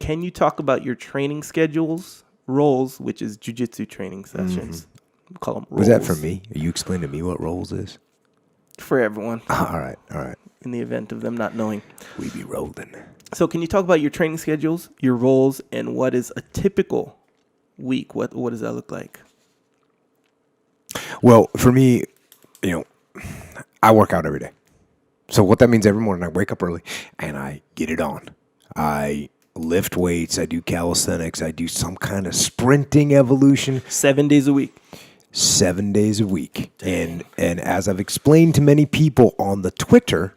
Can you talk about your training schedules, roles, which is jujitsu training sessions? We call them roles. Was that for me? Are you explaining to me what roles is? For everyone. All right. In the event of them not knowing. We be rolling. So can you talk about your training schedules, your roles, and what is a typical week? What does that look like? Well, for me, I work out every day. So what that means every morning, I wake up early and I get it on. I lift weights. I do calisthenics. I do some kind of sprinting evolution. 7 days a week. 7 days a week. And as I've explained to many people on the Twitter,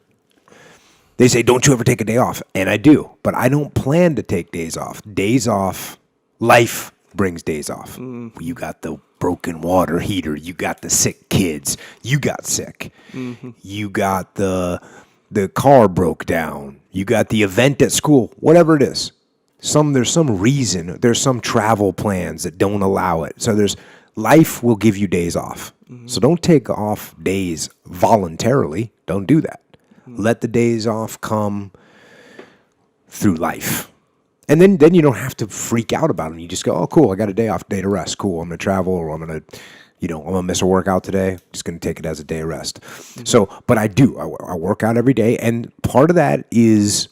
they say, don't you ever take a day off? And I do, but I don't plan to take days off. Days off, life brings days off. You got the broken water heater. You got the sick kids. You got sick. Mm-hmm. You got the car broke down. You got the event at school, whatever it is. There's some reason. There's some travel plans that don't allow it. So life will give you days off. Mm-hmm. So don't take off days voluntarily. Don't do that. Mm-hmm. Let the days off come through life. And then you don't have to freak out about them. You just go, oh, cool, I got a day off, day to rest. Cool, I'm going to travel, or I'm going to miss a workout today. Just going to take it as a day of rest. Mm-hmm. So, but I do. I work out every day. And part of that is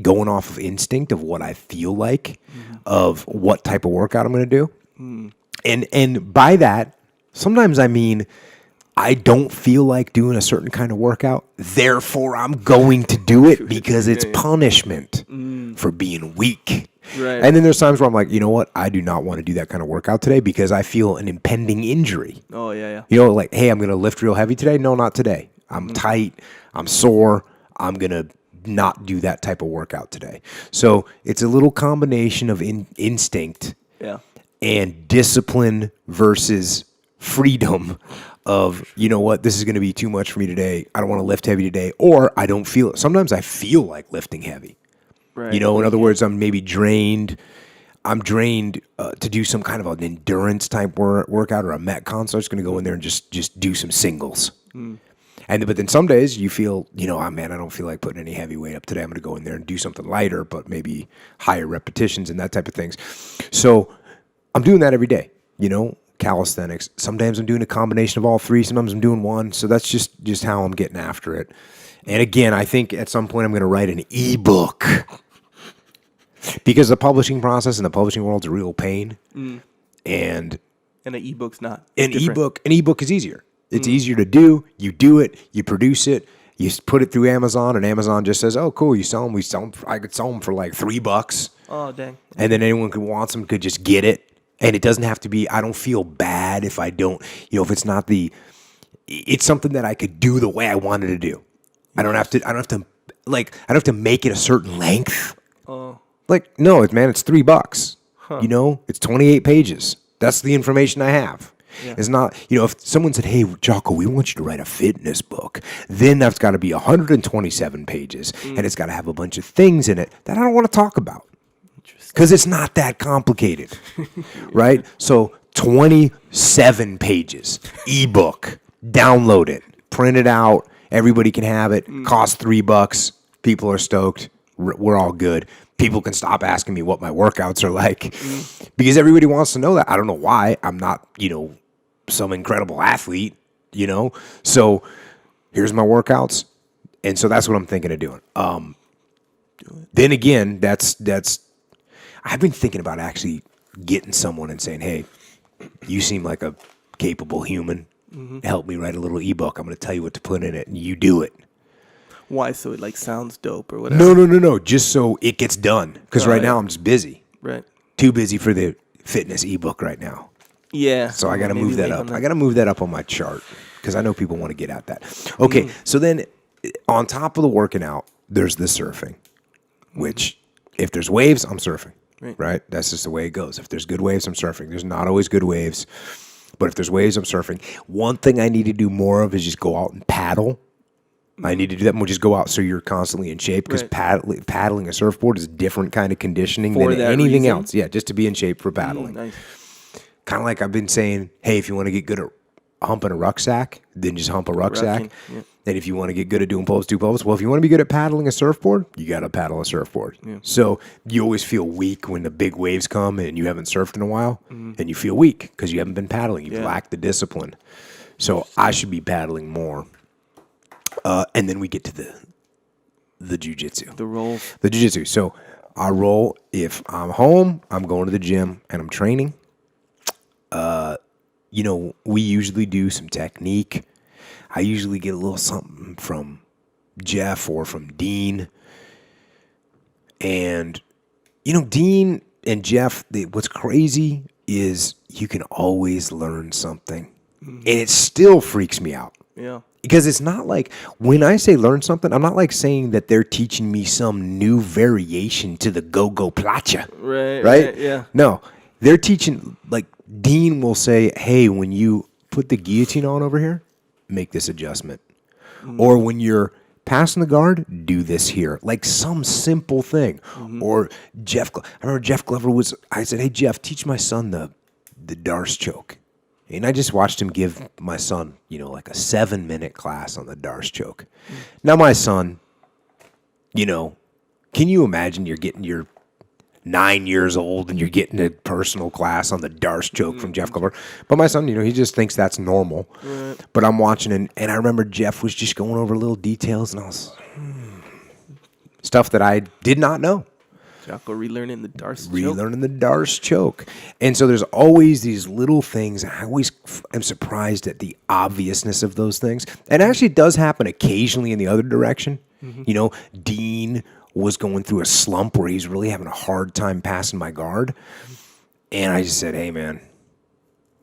going off of instinct of what I feel like, of what type of workout I'm going to do. Mm. And by that, sometimes I mean, I don't feel like doing a certain kind of workout, therefore I'm going to do it because it's punishment for being weak. Right. And then there's times where I'm like, you know what? I do not want to do that kind of workout today because I feel an impending injury. Oh, yeah. Like, hey, I'm going to lift real heavy today. No, not today. I'm tight. I'm sore. I'm going to not do that type of workout today. So it's a little combination of instinct and discipline versus freedom of, you know what, this is going to be too much for me today. I don't want to lift heavy today, or I don't feel it. Sometimes I feel like lifting heavy. Right. In other words, I'm maybe drained. I'm drained to do some kind of an endurance type workout or a Metcon. So I'm just going to go in there and just do some singles. But then some days you feel, I don't feel like putting any heavy weight up today. I'm going to go in there and do something lighter, but maybe higher repetitions and that type of things. So I'm doing that every day, calisthenics. Sometimes I'm doing a combination of all three. Sometimes I'm doing one. So that's just how I'm getting after it. And again, I think at some point I'm going to write an EBook because the publishing process in the publishing world is a real pain. And an EBook's not. An EBook is easier. It's easier to do. You do it. You produce it. You put it through Amazon, and Amazon just says, "Oh, cool, you sell them. We sell them. I could sell them for like $3." Oh, dang! And then anyone who wants them could just get it. And it doesn't have to be, I don't feel bad if I don't, if it's not it's something that I could do the way I wanted to do. I don't have to make it a certain length. No, it's $3. Huh. It's 28 pages. That's the information I have. Yeah. It's not, if someone said, hey, Jocko, we want you to write a fitness book, then that's got to be 127 pages and it's got to have a bunch of things in it that I don't want to talk about. Because it's not that complicated, right? So 27 pages, ebook, download it, print it out. Everybody can have it. Costs $3. People are stoked. We're all good. People can stop asking me what my workouts are like because everybody wants to know that. I don't know why. I'm not, some incredible athlete, So here's my workouts. And so that's what I'm thinking of doing. Then again, I've been thinking about actually getting someone and saying, hey, you seem like a capable human. Help me write a little ebook. I'm going to tell you what to put in it, and you do it. Why? So it sounds dope or whatever? No. Just so it gets done. Because now I'm just busy. Right. Too busy for the fitness ebook right now. Yeah. So I got to move that up. I got to move that up on my chart because I know people want to get at that. Okay, so then on top of the working out, there's the surfing, which if there's waves, I'm surfing. Right? That's just the way it goes. If there's good waves, I'm surfing. There's not always good waves, but if there's waves, I'm surfing. One thing I need to do more of is just go out and paddle. I need to do that more. Just go out so you're constantly in shape because paddling a surfboard is a different kind of conditioning than anything else. Yeah, just to be in shape for paddling. Nice. Kind of like I've been saying, hey, if you want to get good humping a rucksack, then just hump a rucksack. Yeah. And if you want to get good at doing pulls, do pulls. Well, if you want to be good at paddling a surfboard, you got to paddle a surfboard. Yeah. So you always feel weak when the big waves come and you haven't surfed in a while, and you feel weak because you haven't been paddling. You've lacked the discipline. So I should be paddling more. And then we get to the jujitsu. The rolls. The jujitsu. So I roll. If I'm home, I'm going to the gym and I'm training. We usually do some technique. I usually get a little something from Jeff or from Dean. And, Dean and Jeff, what's crazy is you can always learn something. And it still freaks me out. Yeah. Because it's not like, when I say learn something, I'm not like saying that they're teaching me some new variation to the go-go placha. Right? Yeah. No, they're teaching, like Dean will say, hey, when you put the guillotine on over here, make this adjustment. Or when you're passing the guard, do this here. Like some simple thing. Or I remember Jeff Glover I said, hey, Jeff, teach my son the Darce choke. And I just watched him give my son, like a 7-minute class on the Darce choke. Now my son, can you imagine you're 9 years old and you're getting a personal class on the Darce choke from Jeff Glover? But my son, he just thinks that's normal. Right. But I'm watching and I remember Jeff was just going over little details and I was stuff that I did not know. Jocko relearning the Darce choke. Relearning the Darce choke. And so there's always these little things. I always am surprised at the obviousness of those things. And actually it does happen occasionally in the other direction. Dean was going through a slump where he's really having a hard time passing my guard. And I just said, hey, man,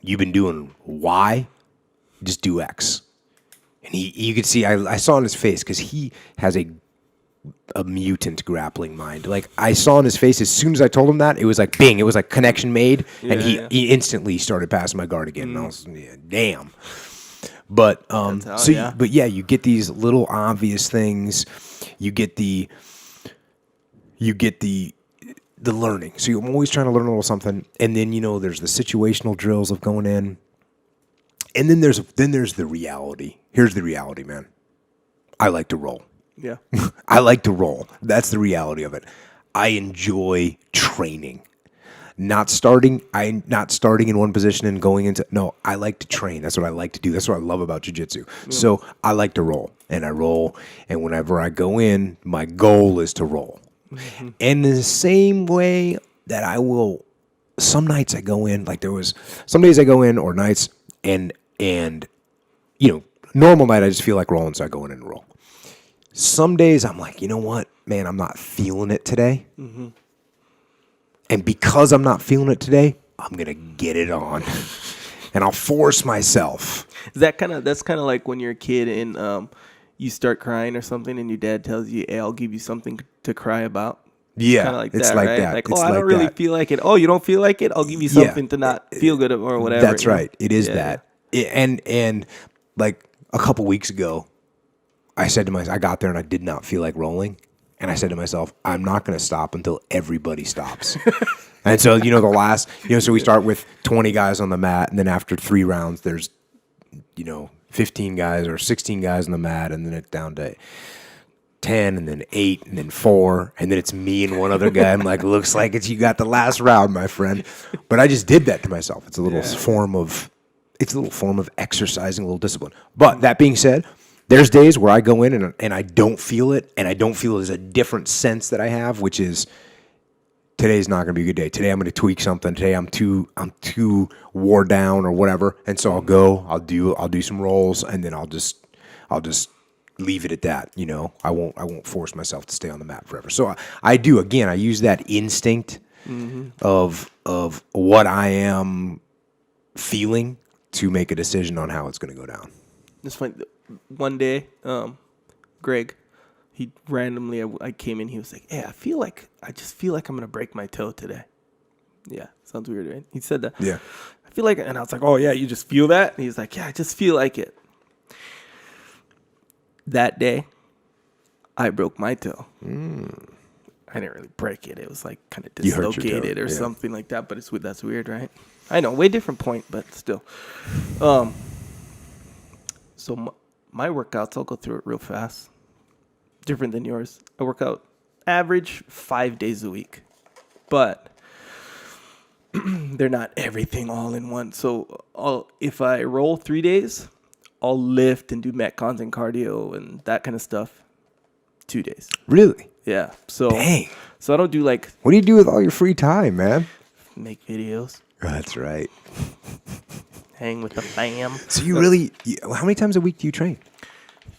you've been doing Y, just do X. And you could see, I saw in his face, because he has a mutant grappling mind. Like, I saw in his face, as soon as I told him that, it was like, bing, it was like connection made. And he instantly started passing my guard again. And I was, damn. But, you get these little obvious things. You get the learning. So I'm always trying to learn a little something. And then, there's the situational drills of going in. And then there's the reality. Here's the reality, man. I like to roll. Yeah. I like to roll. That's the reality of it. I enjoy training. Not starting in one position and going into, no, I like to train. That's what I like to do. That's what I love about jiu-jitsu. Yeah. So I like to roll, and I roll. And whenever I go in, my goal is to roll. Mm-hmm. And in the same way that I will, some nights I go in, like some days I go in or nights and normal night I just feel like rolling, so I go in and roll. Some days I'm like, you know what, man, I'm not feeling it today. Mm-hmm. And because I'm not feeling it today, I'm going to get it on. And I'll force myself. That's kind of like when you're a kid and you start crying or something and your dad tells you, hey, I'll give you something to cry about. Yeah, kind of like it's that, like right? that. Like, it's I don't really feel like it. Oh, you don't feel like it? I'll give you something to not feel good or whatever. That's right. It is that. And like a couple weeks ago, I said to myself, I got there and I did not feel like rolling. And I said to myself, I'm not going to stop until everybody stops. And so, the last, so we start with 20 guys on the mat. And then after 3 rounds, there's, 15 guys or 16 guys on the mat. And then it's down to 10 and then 8 and then 4. And then it's me and one other guy. I'm like, looks like you got the last round, my friend. But I just did that to myself. It's a little form of exercising, a little discipline. But that being said, there's days where I go in and I don't feel it, and I don't feel it as a different sense that I have, which is today's not going to be a good day. Today I'm going to tweak something. Today I'm too wore down or whatever, and so I'll do some rolls, and then I'll just leave it at that. I won't force myself to stay on the mat forever. So I do. Again, I use that instinct of what I am feeling to make a decision on how it's going to go down. It's funny. One day, Greg, he randomly, I came in, he was like, hey, I just feel like I'm going to break my toe today. Yeah, sounds weird, right? He said that. Yeah. I feel like it. And I was like, oh, yeah, you just feel that? And he's like, yeah, I just feel like it. That day, I broke my toe. I didn't really break it. It was like kind of dislocated or something like that, but that's weird, right? I know, way different point, but still. So my workouts, I'll go through it real fast. Different than yours. I work out average 5 days a week, but they're not everything all in one. So if I roll 3 days, I'll lift and do metcons and cardio and that kind of stuff 2 days. Really? Yeah. So Dang. So I don't do like What do you do with all your free time, man? make videos, That's right. hang with the fam. So you really, how many times a week do you train?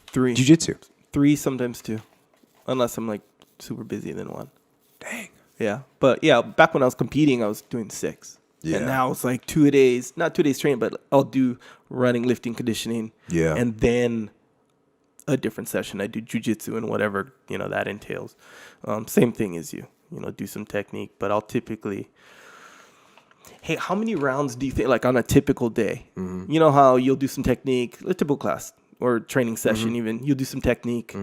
3. Jiu-jitsu? 3, sometimes 2. Unless I'm like super busy, then 1. Dang. Yeah. But yeah, back when I was competing, I was doing 6. Yeah. And now it's like 2 days, not 2 days training, but I'll do running, lifting, conditioning. Yeah. And then a different session. I do jujitsu and whatever, that entails. Same thing as you, do some technique, but I'll typically, hey, how many rounds do you think, like on a typical day? Mm-hmm. You know how you'll do some technique, a typical class or training session even, you'll do some technique,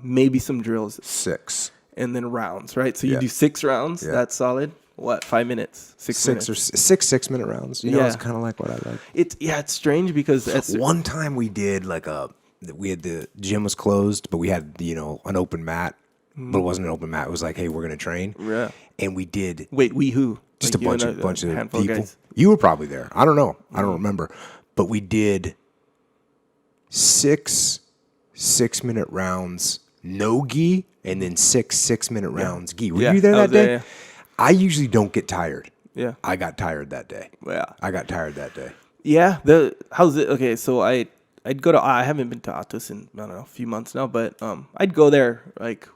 maybe some drills. 6. And then rounds, right? So you Yeah. do 6 rounds. Yeah. That's solid. What, 5 minutes? 6 minutes? Or 6-minute rounds. It's kind of like what I like. It's strange because One time we did the gym was closed, but we had, an open mat, but it wasn't an open mat. It was like, hey, we're going to train. Yeah. And we did Wait, we who? just Like a bunch of handful people. guys? You were probably there. I don't know. I don't remember. But we did 6 6-minute rounds, no gi, and then 6 6-minute rounds gi. Were you there I that was day? there, yeah. I usually don't get tired. Yeah. I got tired that day. Yeah. I got tired that day. Yeah. How's it? Okay. So I'd go to, I haven't been to Atos in, I don't know, a few months now, but I'd go there like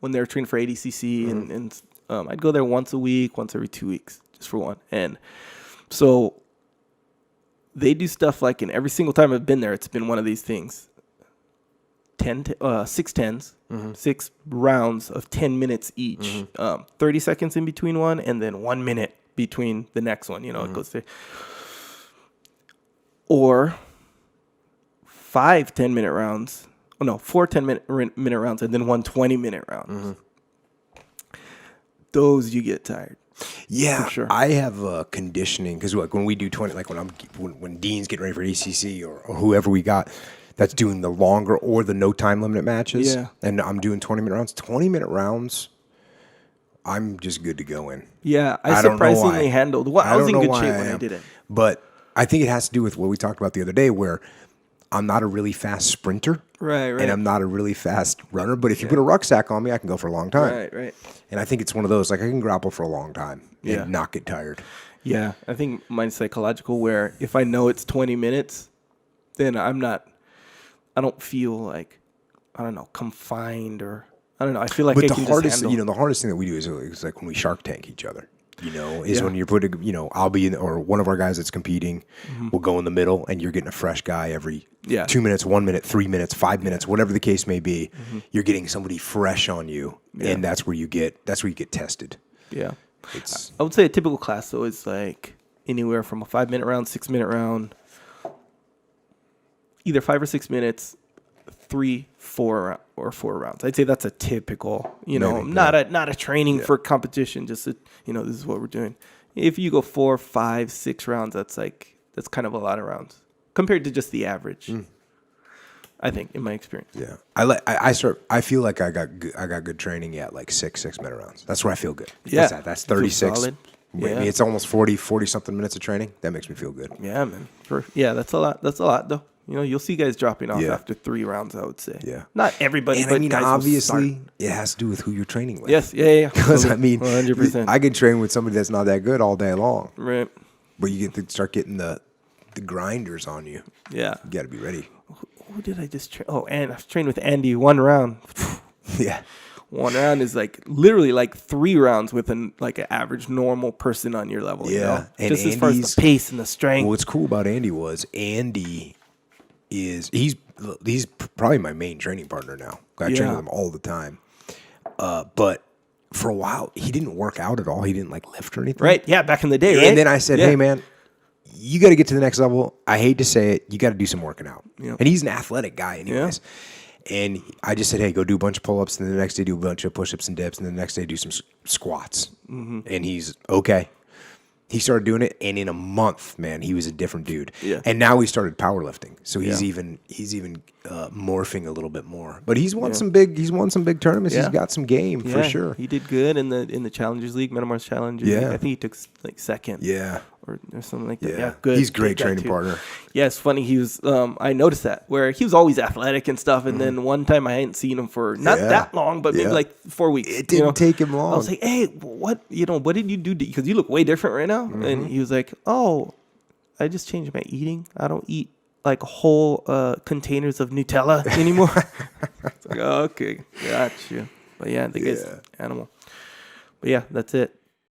when they're training for ADCC and I'd go there once a week, once every 2 weeks, just for one. And so they do stuff like, and every single time I've been there, it's been one of these things. 6 tens, 6 rounds of 10 minutes each, 30 seconds in between one, and then 1 minute between the next one. It goes to, or 5 10-minute rounds. Oh no, 4 10-minute rounds, and then 1 20-minute round. Those you get tired. Yeah, For sure. I have conditioning because like when we do 20, like when Dean's getting ready for ACC or whoever we got that's doing the longer or the no time limit matches. Yeah. And I'm doing 20-minute rounds. 20-minute rounds, I'm just good to go in. Yeah, I don't know surprisingly why. handled. Well, I was in good shape when I did it. But I think it has to do with what we talked about the other day, where I'm not a really fast sprinter. Right. And I'm not a really fast runner. But if you put a rucksack on me, I can go for a long time. Right. And I think it's one of those, like I can grapple for a long time and not get tired. Yeah, I think mine's psychological, where if I know it's 20 minutes, then I don't feel like, I don't know, confined or, I don't know. I feel like But I the can hardest, just handle. the hardest thing that we do is like when we Shark Tank each other. Is when you're putting, I'll be in, or one of our guys that's competing will go in the middle, and you're getting a fresh guy every 2 minutes, 1 minute, 3 minutes, 5 minutes, whatever the case may be. You're getting somebody fresh on you, and that's where you get tested. Yeah. It's I would say a typical class, though, is like anywhere from a 5-minute round, 6-minute round, either 5 or 6 minutes, 3, 4 rounds. I'd say that's a typical, not a training for competition. Just this is what we're doing. If you go 4, 5, 6 rounds, that's kind of a lot of rounds compared to just the average. I think, in my experience. Yeah, I feel like I got good training at like 6-minute rounds. That's where I feel good. Yeah. What's that? That's 36. Solid. I mean, it's almost 40 something minutes of training. That makes me feel good. Yeah, man. That's a lot. That's a lot, though. You'll see guys dropping off after 3 rounds, I would say. Yeah. Not everybody, And but I mean, guys will obviously, start. it has to do with who you're training with. Yes, yeah. Because I mean, 100%. I could train with somebody that's not that good all day long, Right. but you get to start getting the grinders on you. Yeah. You got to be ready. Who did I just train? Oh, and I've trained with Andy 1 round. Yeah. 1 round is like literally like 3 rounds with an average normal person on your level. Yeah. And just as far as the pace and the strength. What's cool about Andy was he's probably my main training partner now. I train with him all the time. But for a while, he didn't work out at all. He didn't like lift or anything. Right. Yeah. Back in the day. Right. And then I said, hey, man, you got to get to the next level. I hate to say it. You got to do some working out. Yeah. And he's an athletic guy anyways. Yeah. And I just said, hey, go do a bunch of pull-ups. And then the next day do a bunch of push-ups and dips. And then the next day do some squats. And he's okay. He started doing it, and in a month, man, he was a different dude. Yeah. And now he started powerlifting, so he's Yeah. even morphing a little bit more. But he's won some big tournaments. Yeah. He's got some game for sure. He did good in the Challengers League, Metamorph Challengers. Yeah. I think he took like second. Yeah. Or something like that. Yeah. Yeah, good. He's a great Big guy, training too. partner. Yeah, it's funny. He was. I noticed that where he was always athletic and stuff, and then one time I hadn't seen him for not that long, but maybe like 4 weeks. It didn't take him long. I was like, "Hey, what did you do? Because you look way different right now." And he was like, "Oh, I just changed my eating. I don't eat like whole containers of Nutella anymore." It's like, oh, okay, gotcha. But yeah, the guy's animal. But yeah, that's it.